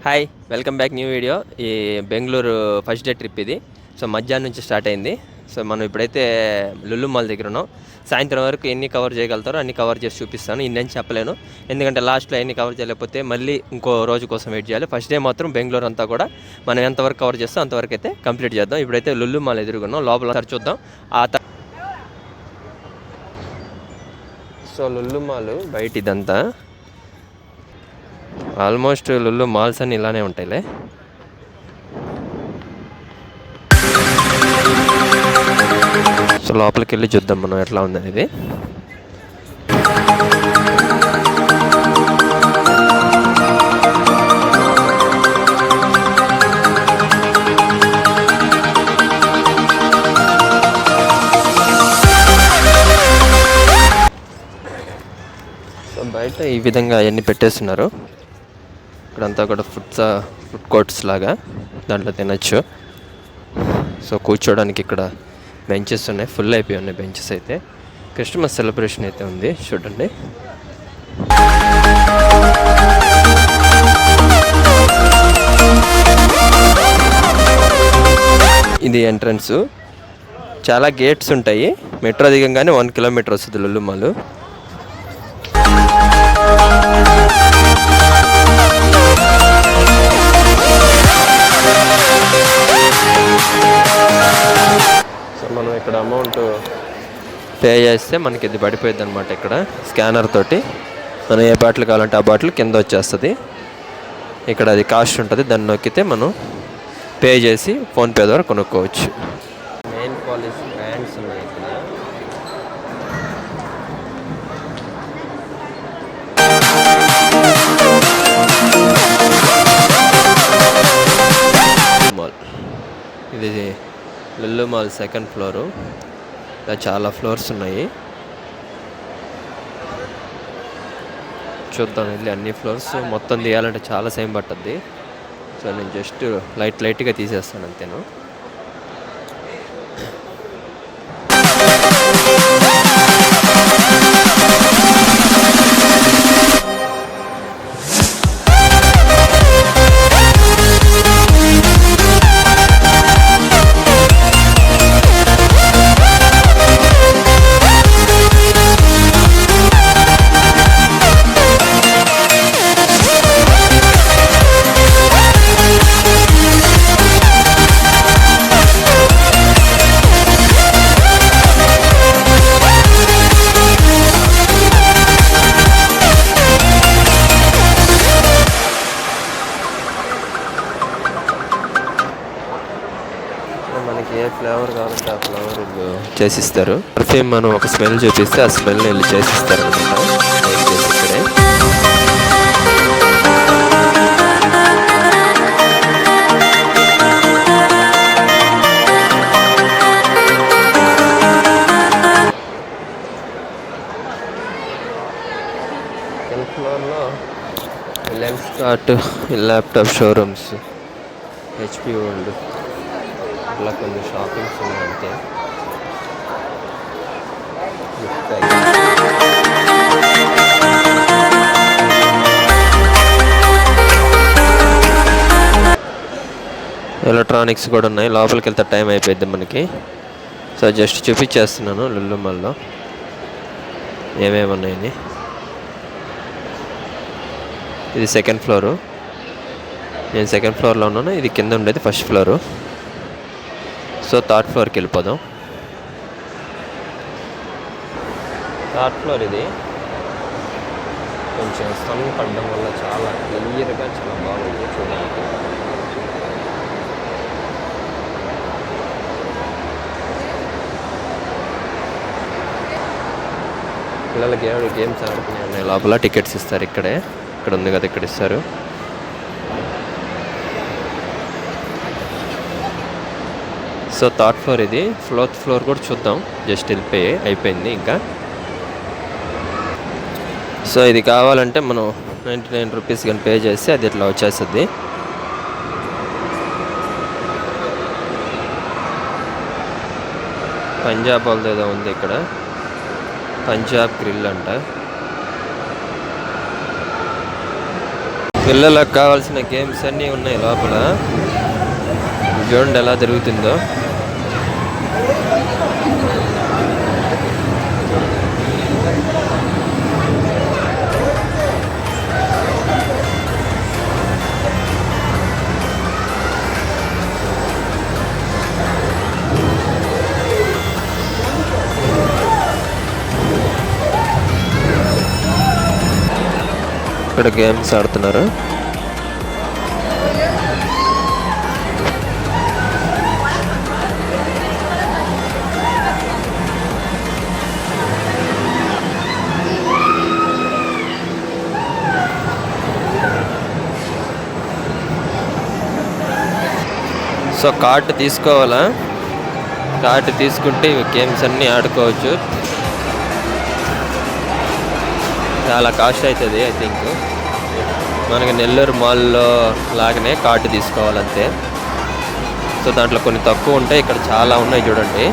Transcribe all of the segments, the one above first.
Hi welcome back new video. ఈ Bengaluru first day trip ఇది. So మధ్యాహ్నం నుంచి స్టార్ట్ అయింది. సో మనం ఇప్పుడైతే లులు మాల్ దగ్గర ఉన్నాం. సాయంత్రం వరకు ఎన్ని కవర్ చేయగలుగుతారో అన్ని కవర్ చేసి చూపిస్తాను. ఇన్ని చెప్పలేను, ఎందుకంటే లాస్ట్లో ఎన్ని కవర్ చేయలేకపోతే మళ్ళీ ఇంకో రోజు కోసం వెయిట్ చేయాలి. ఫస్ట్ డే మాత్రం బెంగళూరు అంతా కూడా మనం ఎంతవరకు కవర్ చేస్తాం అంతవరకు అయితే కంప్లీట్ చేద్దాం. ఇప్పుడైతే లులు మాల్ ఎదురుకున్నాం, లోపల సార్ చూద్దాం. సో లులు మాల్ బయట ఇదంతా ఆల్మోస్ట్ లులు మాల్స్ అని ఇలానే ఉంటాయిలే. సో లోపలికి వెళ్ళి చూద్దాం మనం ఎట్లా ఉందనేది. సో బయట ఈ విధంగా అవన్నీ పెట్టేస్తున్నారు. ఇక్కడంతా కూడా ఫుడ్ కోర్ట్స్ లాగా, దాంట్లో తినచ్చు. సో కూర్చోడానికి ఇక్కడ బెంచెస్ ఉన్నాయి, ఫుల్ అయిపోయి ఉన్నాయి బెంచెస్ అయితే. క్రిస్మస్ సెలబ్రేషన్ అయితే ఉంది చూడండి. ఇది ఎంట్రన్స్. చాలా గేట్స్ ఉంటాయి. మెట్రో దిగంగానే 1 కిలోమీటర్ వస్తుంది లులు మాల్. సో మనం ఇక్కడ అమౌంట్ పే చేస్తే మనకి ఇది పడిపోయింది అనమాట. ఇక్కడ స్కానర్ తోటి మనం ఏ బాటిల్ కావాలంటే ఆ బాటిల్ కింద వచ్చేస్తుంది. ఇక్కడ అది కాస్ట్ ఉంటుంది, దాన్ని నొక్కితే మనం పే చేసి ఫోన్పే ద్వారా కొనుక్కోవచ్చు. మెయిన్ పాలిసీ బ్రాండ్స్ ఉన్నాయి ఇక్కడ. మాల్ ఇది లులు మాల్ సెకండ్ ఫ్లోరు. ఇలా చాలా ఫ్లోర్స్ ఉన్నాయి. చూద్దాం వెళ్ళి అన్ని ఫ్లోర్స్ మొత్తం తీయాలంటే చాలా సేమ్ పట్టుద్ది. సో నేను జస్ట్ లైట్గా తీసేస్తాను అంతేను. మనకి ఏ ఫ్లేవర్ కావాలంటే ఆ ఫ్లేవర్ వీళ్ళు చేసిస్తారు. పర్ఫ్యూమ్ మనం ఒక స్మెల్ చూపిస్తే ఆ స్మెల్ని వీళ్ళు చేసిస్తారు అనమాట. ఇక్కడే సెకండ్ ఫ్లోర్లో lens cart, laptop showrooms, HP world, అట్లా కొన్ని షాపింగ్స్ ఉన్నాయి అంతే. ఎలక్ట్రానిక్స్ కూడా ఉన్నాయి. లోపలికి వెళ్తే టైం అయిపోయింది మనకి. సో జస్ట్ చూపించేస్తున్నాను లులు మాల్లో ఏమేమి ఉన్నాయని. ఇది సెకండ్ ఫ్లోరు, నేను సెకండ్ ఫ్లోర్లో ఉన్నాను. ఇది కింద ఉండేది ఫస్ట్ ఫ్లోరు. సో థర్డ్ ఫ్లోర్కి వెళ్ళిపోదాం. థర్డ్ ఫ్లోర్ ఇది కొంచెం సన్ పడడం వల్ల చాలా క్లియర్గా చాలా బాగుంది చూడడానికి. పిల్లలకి గేమ్స్ ఆడుకునే ఉన్నాయి లోపల. టికెట్స్ ఇస్తారు ఇక్కడే. ఇక్కడ ఉంది కదా, ఇక్కడ ఇస్తారు. సో థర్డ్ ఫ్లోర్ ఇది. ఫోర్త్ ఫ్లోర్ కూడా చూద్దాం. జస్ట్ అయిపోయింది ఇంకా. సో ఇది కావాలంటే మనం 99 రూపీస్ కానీ పే చేస్తే అది ఇట్లా వచ్చేస్తుంది. పంజాబ్ వాళ్ళది ఏదో ఉంది ఇక్కడ, పంజాబ్ గ్రిల్ అంట. పిల్లలకు కావాల్సిన గేమ్స్ అన్నీ ఉన్నాయి లోపల. చూడండి ఎలా జరుగుతుందో. ఇక్కడ గేమ్స్ ఆడుతున్నారు. సో కార్డు తీసుకోవాలా, కార్డు తీసుకుంటే ఇవి గేమ్స్ అన్నీ ఆడుకోవచ్చు. చాలా కాస్ట్ అవుతుంది. ఐ థింక్ మనకి నెల్లూరు మాల్లో లాగానే కార్డు తీసుకోవాలంతే. సో దాంట్లో కొన్ని తక్కువ ఉంటాయి, ఇక్కడ చాలా ఉన్నాయి చూడండి.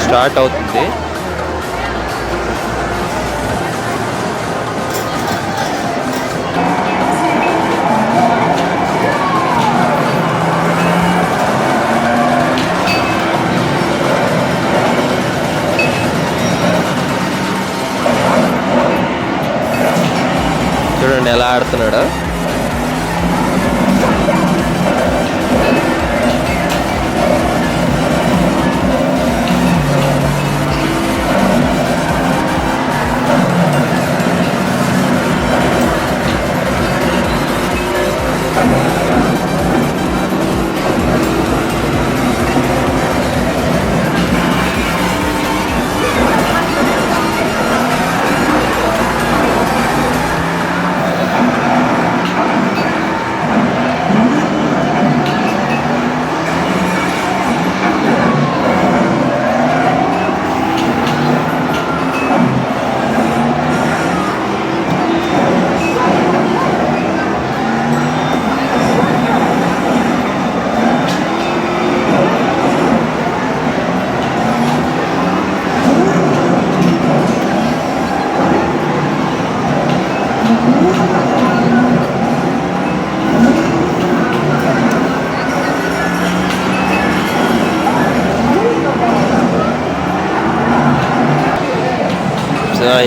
స్టార్ట్ అవుతుంది. చూడండి ఎలా ఆడుతున్నాడు.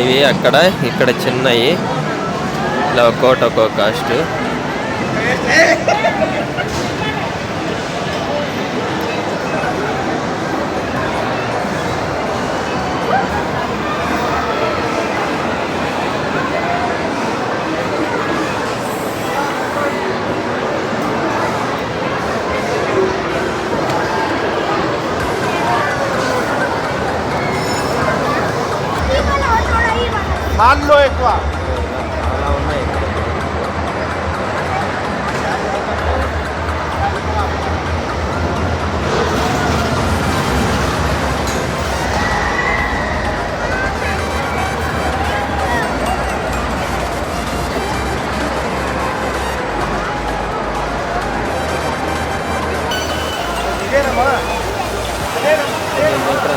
ఇవి అక్కడ ఇక్కడ చిన్నవి ఇలా ఒక్కో కాస్ట్. మాల్లో ఎక్కువ చాలా ఉన్నాయి.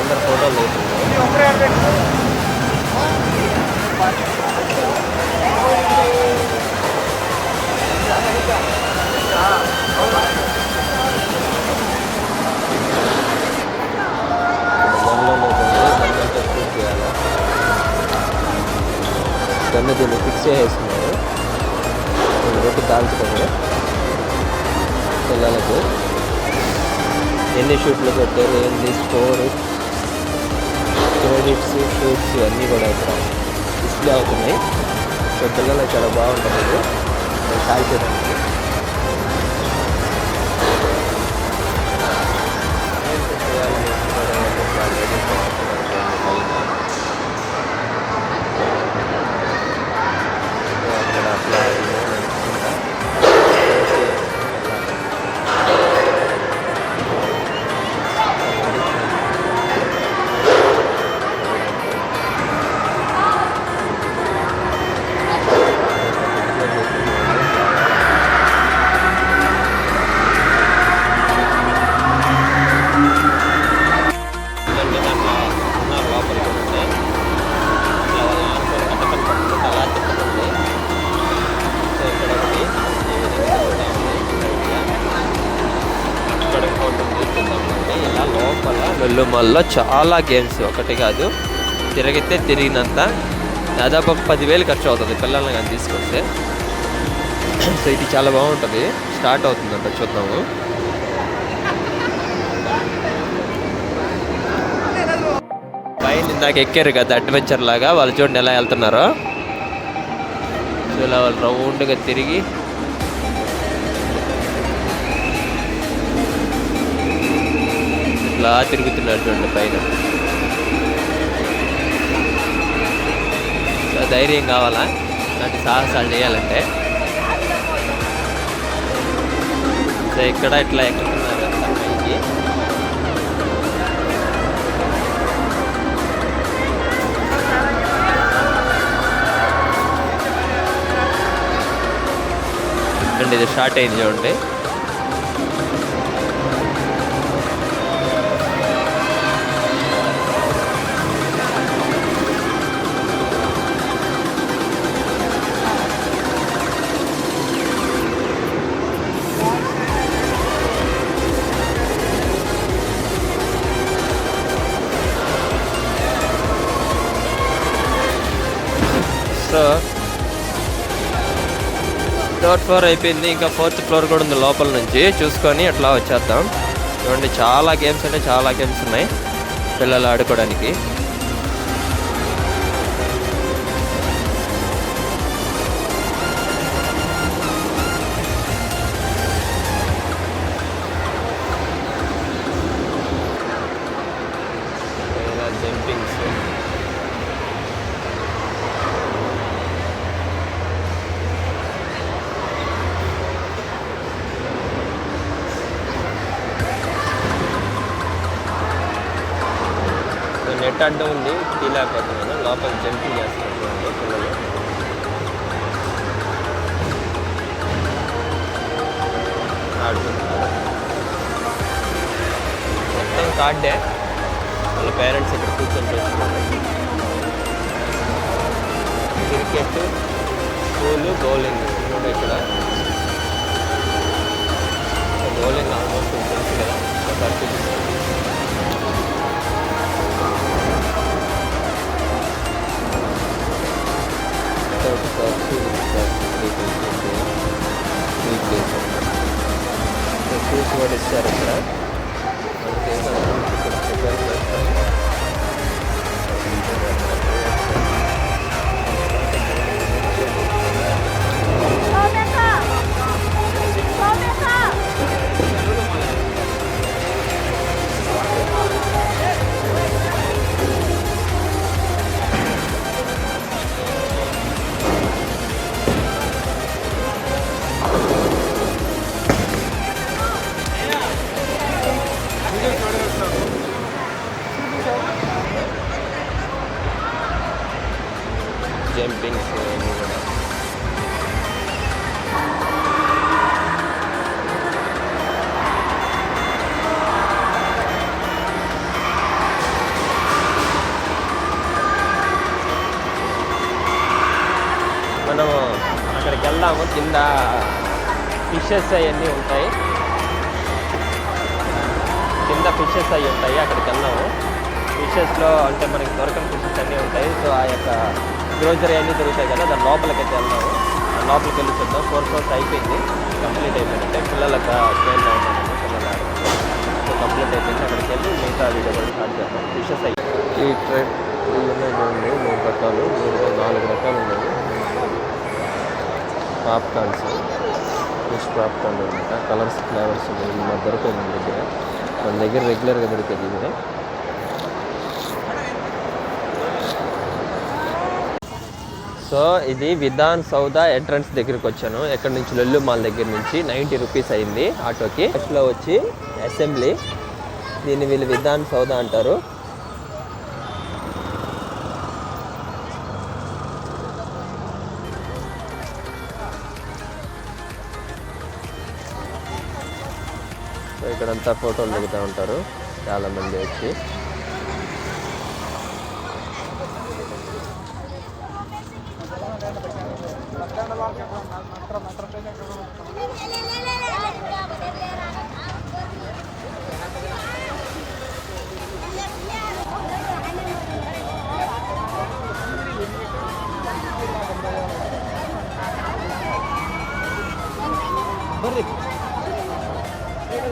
అందరు ఫోటోలు తీసుకుంటారు. గన్ను దీన్ని ఫిక్స్ చేసేస్తున్నారు. రొట్టి కాల్చుకొని పిల్లలకు ఎన్ని షూట్లు పెట్టారు, ఏంటి స్కోర్, క్రెడిట్స్, షూట్స్ అన్నీ కూడా ఇక్కడ డిస్ప్లే అవుతున్నాయి. సో పిల్లలకు చాలా బాగుంటుంది ఇది కాల్చేయడానికి. లొల్లు మాల్లో చాలా గేమ్స్, ఒకటి కాదు తిరిగితే తిరిగినంత. దాదాపు ఒక 10,000 ఖర్చు అవుతుంది పిల్లల్ని కానీ తీసుకొస్తే. సో ఇది చాలా బాగుంటుంది. స్టార్ట్ అవుతుందంట, చూద్దాము. పైన ఇందాక ఎక్కారు కదా అడ్వెంచర్ లాగా, వాళ్ళు చూడండి ఎలా వెళ్తున్నారో. సో ఇలా వాళ్ళు రౌండ్గా తిరిగి ఇట్లా తిరుగుతున్నారు చూడండి పైన. సో ధైర్యం కావాలా ఇలాంటి సాహసాలు చేయాలంటే. సో ఇక్కడ ఇట్లా ఎక్కుతున్నారు అంతా పైకి. చూడండి ఇది స్టార్ట్ అయింది చూడండి. సో 3rd ఫ్లోర్ అయిపోయింది, ఇంకా 4th ఫ్లోర్ కూడా ఉంది. లోపల నుంచి చూసుకొని అట్లా వచ్చేద్దాం. చూడండి చాలా గేమ్స్ అంటే చాలా గేమ్స్ ఉన్నాయి పిల్లలు ఆడుకోవడానికి. జంపింగ్స్, నెట్ అడ్డం ఉంది, తీలేకపోతున్నాను. లోపల జంపింగ్ చేస్తున్నారు పిల్లలు. ఆడుతున్నారు మొత్తం కార్డే. వాళ్ళ పేరెంట్స్ ఇక్కడ కూర్చొని చేస్తున్నారు. క్రికెట్, స్కూలు, బౌలింగ్ కూడా ఇక్కడ. బౌలింగ్ ఆల్మోస్ట్ తెలుసు కదా, ఒకసారి చూపిస్తాను. షూస్ కూడా ఇస్తారు ఇక్కడ. జంపింగ్స్ అన్నీ కూడా. మనము అక్కడికి వెళ్దాము. కింద ఫిషెస్ అవన్నీ ఉంటాయి, కింద ఫిషెస్ అవి ఉంటాయి, అక్కడికి వెళ్దాము. ఫిషెస్లో అంటే మనకి దొరకని ఫిషెస్ అన్నీ ఉంటాయి. సో ఆ యొక్క గ్రోజరీ అన్నీ దొరుకుతాయి కదా, దాని లోపలికి అయితే వెళ్దాము. లోపలికి వెళ్ళి చూద్దాం. 4 ఫ్లోర్స్ అయిపోయింది, కంప్లీట్ అయిపోయిందంటే పిల్లలకు ట్రైన్ అవుతాము. పిల్లలు సో కంప్లీట్ అయిపోయింది. అక్కడికి వెళ్ళి మిగతా వీడియో కూడా స్టార్ట్ చేద్దాం. ఫిషెస్ అయ్యి ఈ ట్రైన్ ఉన్నాయి చూడండి, 3 రకాలు 4 రకాలు ఉన్నాయి. పాప్కార్న్స్, ఫిష్ పాప్కార్న్ అనమాట. కలర్స్, ఫ్లేవర్స్ ఉన్నాయి. మన దొరకదు మన దగ్గర రెగ్యులర్గా దొరికేది ఇదే. సో ఇది విధాన్ సౌదా ఎంట్రన్స్ దగ్గరికి వచ్చాను. ఎక్కడి నుంచి, లొల్లు మాల్ దగ్గర నుంచి. 90 రూపీస్ అయింది ఆటోకి. ఫస్ట్లో వచ్చి అసెంబ్లీ, దీన్ని వీళ్ళు విధాన్ సౌదా అంటారు. సో ఇక్కడంతా ఫోటోలు దిగుతూ ఉంటారు చాలామంది వచ్చి. సో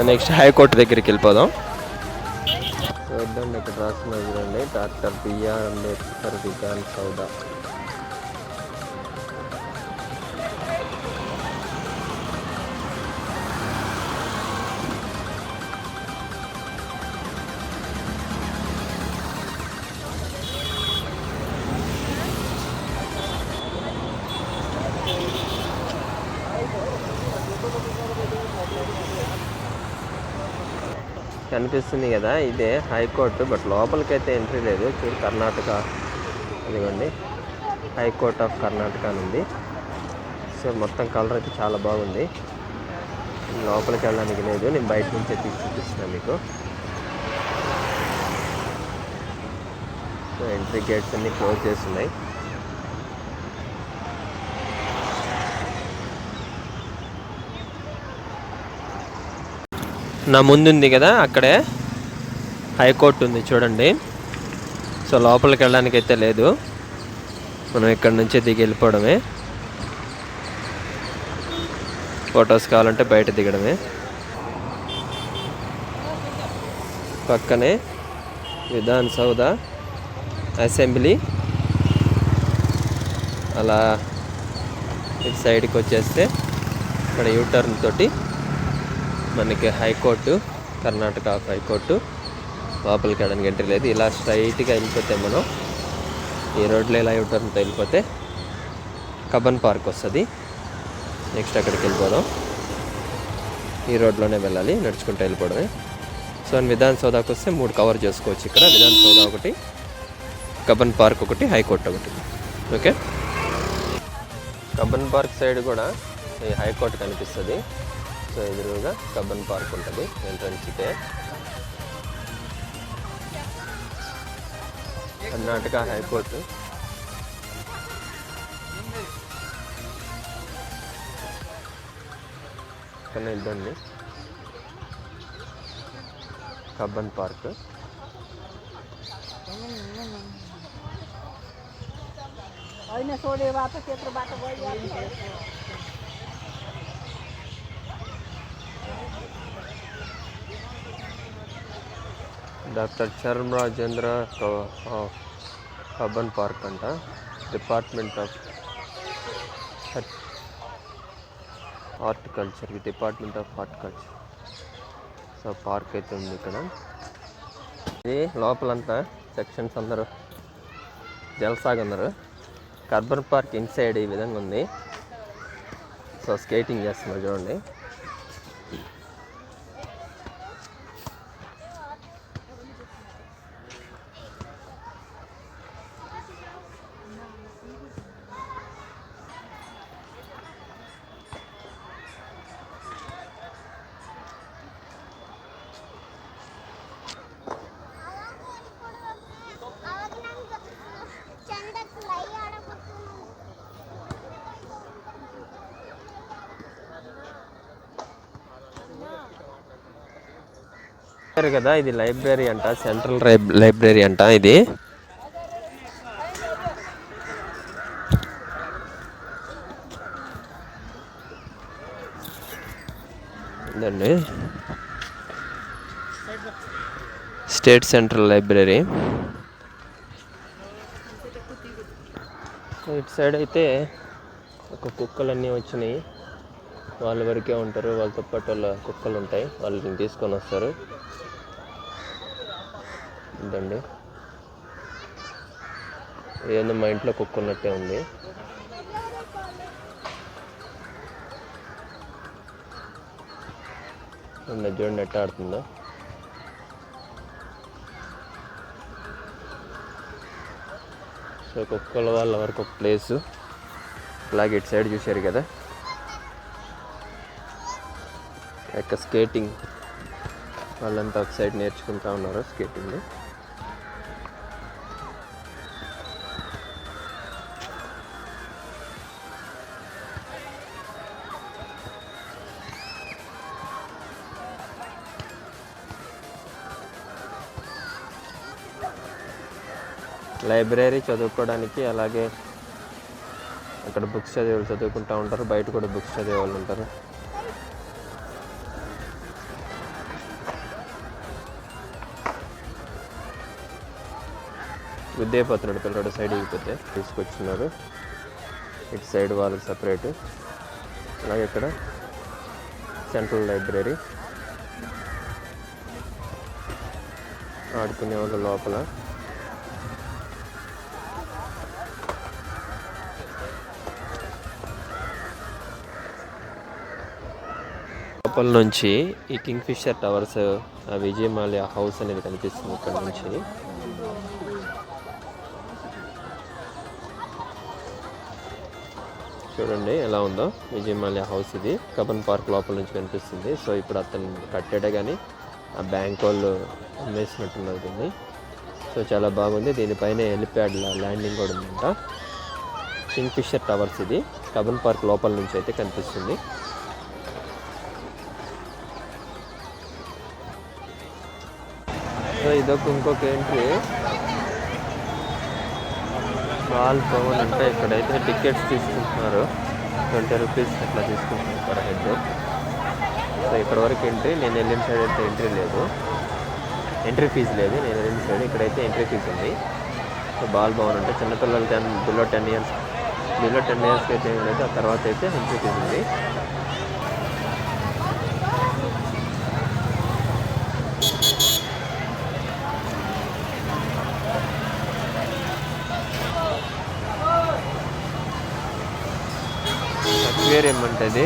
నెక్స్ట్ హైకోర్టు దగ్గరికి వెళ్ళిపోదాం. సో ఇద్దండి ఇక్కడ రాస్తున్నది చూడండి, డాక్టర్ బిఆర్ అంబేద్కర్ విధాన్ సౌధ. కనిపిస్తుంది కదా, ఇదే హైకోర్టు. బట్ లోపలికైతే ఎంట్రీ లేదు. చూడు కర్ణాటక, ఇదిగోండి హైకోర్ట్ ఆఫ్ కర్ణాటక అని ఉంది. సో మొత్తం కలర్ అయితే చాలా బాగుంది. లోపలికి వెళ్ళడానికి లేదు, నేను బయట నుంచే తీసి చూపిస్తున్నాను మీకు. సో ఎంట్రీ గేట్స్ అన్నీ క్లోజ్ చేస్తున్నాయి. నా ముందుంది కదా అక్కడే హైకోర్టు ఉంది చూడండి. సో లోపలికి వెళ్ళడానికి అయితే లేదు, మనం ఇక్కడ నుంచే దిగి వెళ్ళిపోవడమే. ఫొటోస్ కావాలంటే బయట దిగడమే. పక్కనే విధాన్ సౌధ, అసెంబ్లీ. అలా ఇటు సైడ్కి వచ్చేస్తే ఇక్కడ యూటర్న్ తోటి మనకి హైకోర్టు, కర్ణాటక హైకోర్టు. లోపలికి వెళ్ళడానికి ఎంట్రీ లేదు. ఇలా స్ట్రైట్గా వెళ్ళిపోతే మనం ఈ రోడ్లో ఇలా యూటర్న్తో వెళ్ళిపోతే కబ్బన్ పార్క్ వస్తుంది. నెక్స్ట్ అక్కడికి వెళ్ళిపోదాం. ఈ రోడ్లోనే వెళ్ళాలి, నడుచుకుంటూ వెళ్ళిపోవడమే. సో విధాన్ సౌదాకి వస్తే 3 కవర్ చేసుకోవచ్చు ఇక్కడ. విధాన్ సౌదా ఒకటి, కబ్బన్ పార్క్ ఒకటి, హైకోర్టు ఒకటి. ఓకే, కబ్బన్ పార్క్ సైడ్ కూడా ఈ హైకోర్టు కనిపిస్తుంది. సో ఎదురుగా కబ్బన్ పార్క్ ఉంటుంది ఎంట్రన్స్కే. కర్ణాటక హైకోర్టు. ఇక్కడ ఇద్దండి కబ్బన్ పార్క్. డాక్టర్ చర్మ రాజేంద్ర కబ్బన్ పార్క్ అంట. Department of horticulture, department of horticulture. So park అయితే ఉంది ఇక్కడ. ఇది లోపలంతా సెక్షన్స్ అందరూ జలసాగా ఉన్నారు. కబ్బన్ పార్క్ ఇన్సైడ్ ఈ విధంగా ఉంది. సో స్కేటింగ్ చేస్తున్నారు చూడండి. కదా ఇది లైబ్రరీ అంట, సెంట్రల్ లైబ్రరీ అంట ఇది. ఇదండి స్టేట్ సెంట్రల్ లైబ్రరీ. ఇటు సైడ్ అయితే ఒక కుక్కలన్నీ వచ్చినాయి. వాళ్ళ వరకే ఉంటారు, వాళ్ళతో పాటు వాళ్ళ కుక్కలు ఉంటాయి, వాళ్ళని తీసుకొని వస్తారు. ఇదండి ఏదో మా ఇంట్లో కుక్క ఉన్నట్టే ఉంది. చూడండి ఎట్ట ఆడుతుందో. సో కుక్కల వాళ్ళ వరకు ఒక ప్లేసు. అలాగే ఇటు సైడ్ చూశారు కదా యొక్క స్కేటింగ్, వాళ్ళంతా ఒక సైడ్ నేర్చుకుంటా ఉన్నారు స్కేటింగ్. లైబ్రరీ చదువుకోవడానికి, అలాగే అక్కడ బుక్స్ చదివే చదువుకుంటూ ఉంటారు, బయట కూడా బుక్స్ చదివే వాళ్ళు ఉంటారు. గుద్దేపోతున్నాడు పిల్లడు, సైడ్ ఇగిపోతే తీసుకొచ్చున్నారు. ఇటు సైడ్ వాళ్ళకి సపరేట్. అలాగే ఇక్కడ సెంట్రల్ లైబ్రరీ, ఆడుకునే వాళ్ళు లోపల. లోపల నుంచి ఈ Kingfisher towers, Vijay Mallya house అనేది కనిపిస్తుంది ఇక్కడ నుంచి. చూడండి ఎలా ఉందో విజయమాల్య హౌస్. ఇది కబన్ పార్క్ లోపల నుంచి కనిపిస్తుంది. సో ఇప్పుడు అతను కట్టాడే కానీ ఆ బ్యాంక్ వాళ్ళు అమ్మేసినట్టున్నారు దీన్ని. సో చాలా బాగుంది. దీనిపైన హెలిప్యాడ్ ల్యాండింగ్ కూడా ఉందంట. కింగ్ ఫిషర్ టవర్స్ ఇది కబన్ పార్క్ లోపల నుంచి అయితే కనిపిస్తుంది. సో ఇదొక ఇంకొక ఎంట్రీ. బాల్ భవన్ అంటే ఇక్కడైతే టికెట్స్ తీసుకుంటున్నారు. 20 రూపీస్ అట్లా తీసుకుంటున్నారు పర్ హెడ్. సో ఇక్కడ వరకు ఎంట్రీ. నేను వెళ్ళిన సైడ్ అయితే ఎంట్రీ ఫీజు లేదు. నేను వెళ్ళిన సైడ్ ఇక్కడైతే ఎంట్రీ ఫీజు ఉంది. సో బాల్ భవన్ అంటే చిన్నపిల్లలు బిలో 10 ఇయర్స్కి అయితే ఏమైతే ఆ తర్వాత అయితే ఎంట్రీ ఫీజు ఉంది. అక్వేరియం అంటే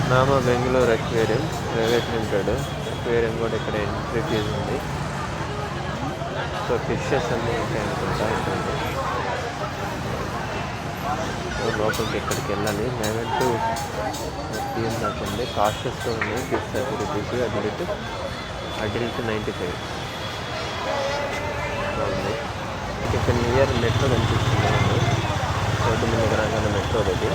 Nama Bengaluru aquarium private limited. Aquarium కూడా ఇక్కడ ఎంట్రీ ఫీజు ఉంది. సో ఫిషెస్ అన్నీ ఉంటాయి అనుకుంటా. లోపలికి ఎక్కడికి వెళ్ళాలి. 11 to 15 దాకా ఉంది. కాస్టెస్తో ఉన్నాయి. కిడ్స్ 30 రూపీస్, అడల్ట్ 95 ఉంది. ఇక్కడ నియర్ మెట్రో కనిపిస్తుంది. రోడ్డు మీద రాగానే మెట్రో అది.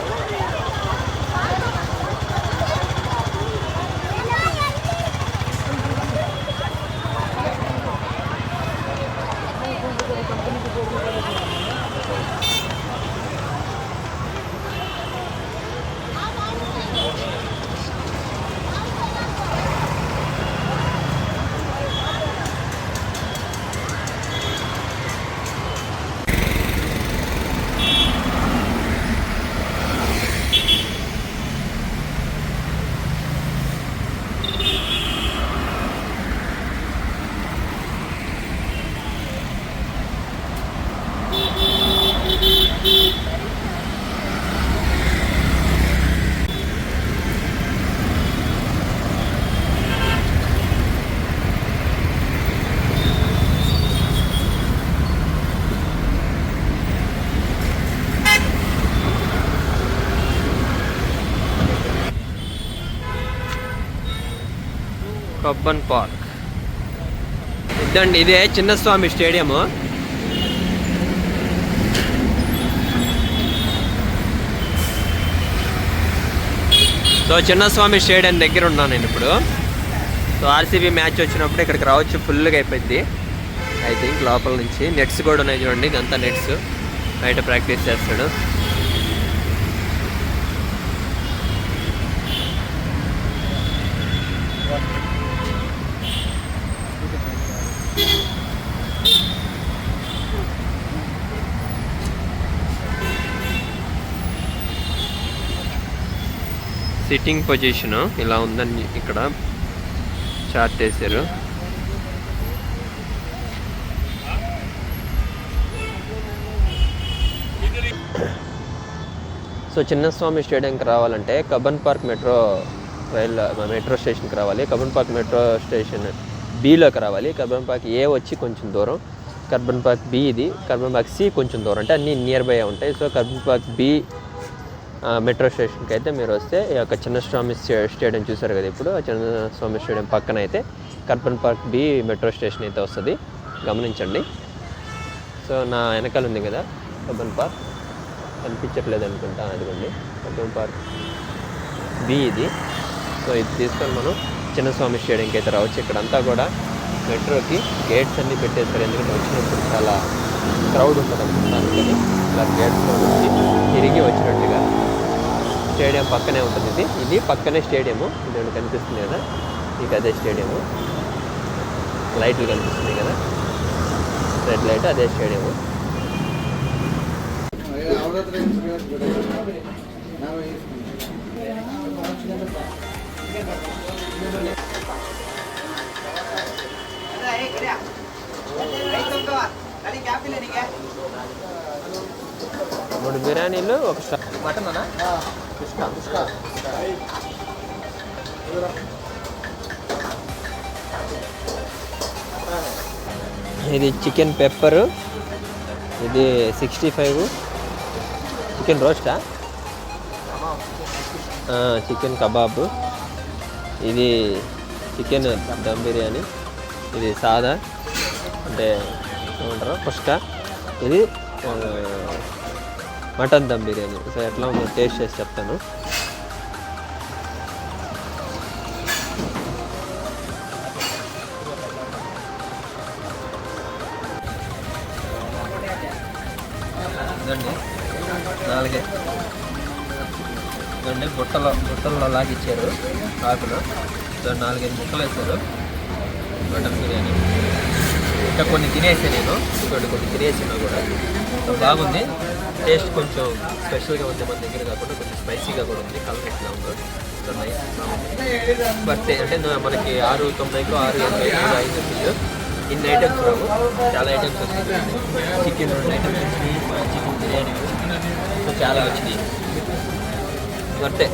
కబ్బన్ పార్క్ ఇదండి. ఇదే Chinnaswamy stadium. So Chinnaswamy stadium దగ్గర ఉన్నాను నేను ఇప్పుడు. సో ఆర్సీబీ మ్యాచ్ వచ్చినప్పుడు ఇక్కడికి రావచ్చు. ఫుల్గా అయిపోయింది ఐ థింక్. లోపల నుంచి నెట్స్ కూడా ఉన్నాయి చూడండి. ఇదంతా నెట్స్. బయట ప్రాక్టీస్ చేస్తాడు. సిట్టింగ్ పొజిషను ఇలా ఉందని ఇక్కడ చార్ట్ వేసారు. సో చిన్నస్వామి స్టేడియంకి రావాలంటే కబ్బన్ పార్క్ మెట్రో స్టేషన్కి రావాలి. కబ్బన్ పార్క్ మెట్రో స్టేషన్ బిలోకి రావాలి. కబ్బన్ పార్క్ ఏ వచ్చి కొంచెం దూరం, కబ్బన్ పార్క్ బి ఇది, కబ్బన్ పార్క్ సి కొంచెం దూరం. అంటే అన్నీ నియర్ బై ఉంటాయి. So Cubbon park B metro స్టేషన్కి అయితే మీరు వస్తే ఈ యొక్క చిన్నస్వామి స్టేడియం చూసారు కదా ఇప్పుడు. ఆ చిన్నస్వామి స్టేడియం పక్కన అయితే Cubbon park B metro station అయితే వస్తుంది. గమనించండి. సో నా వెనకాల ఉంది కదా కబ్బన్ పార్క్, కనిపించట్లేదు అనుకుంటా. అదిగోండి కబ్బన్ పార్క్ బి ఇది. సో ఇది తీసుకొని మనం చిన్నస్వామి స్టేడియంకి అయితే రావచ్చు. ఇక్కడంతా కూడా మెట్రోకి గేట్స్ అన్నీ పెట్టేస్తారు, ఎందుకంటే వచ్చినప్పుడు చాలా క్రౌడ్ ఉంటుంది అనుకుంటా. అందుకని ఇలా గేట్స్లో నుంచి తిరిగి వచ్చినట్టుగా. స్టేడియం పక్కనే ఉంటుంది ఇది పక్కనే స్టేడియము. ఇది కనిపిస్తుంది కదా, మీకు అదే స్టేడియము. లైట్లు కనిపిస్తున్నాయి కదా, రెడ్ లైట్, అదే స్టేడియము. మూడు బిర్యానీలు, ఒక మటన్ అన్నా, ఇది చికెన్ పెప్పరు, ఇది 65, చికెన్ రోస్టా, చికెన్ కబాబ్, ఇది చికెన్ దమ్ బిర్యానీ, ఇది సాదా అంటే ఏమంటారు కుష్కా, ఇది మటన్ దమ్ బిర్యానీ. సో ఎట్లా ఉందో టేస్ట్ చేసి చెప్తాను. ఇదండి 4 ఇదండి బుట్టలో లాగా ఇచ్చారు ఆకులు. సో 4-5 ముక్కలు వేశారు మటన్ బిర్యానీ. ఇంకా కొన్ని తినేసాను నేను, కొన్ని తినేసాను కూడా. సో బాగుంది, టేస్ట్ కొంచెం స్పెషల్గా ఉంది మన దగ్గర కాకుండా, కొంచెం స్పైసీగా కూడా ఉంది. కలర్ ఎట్లా ఉందో బట్ అంటే మనకి 6.90 6.80 5 ఇన్ని ఐటమ్స్ రావు, చాలా ఐటమ్స్ వస్తాయి. చికెన్ 2 ఐటమ్స్ వచ్చినాయి, చికెన్ బిర్యానీ, సో చాలా వచ్చినాయి. అంటే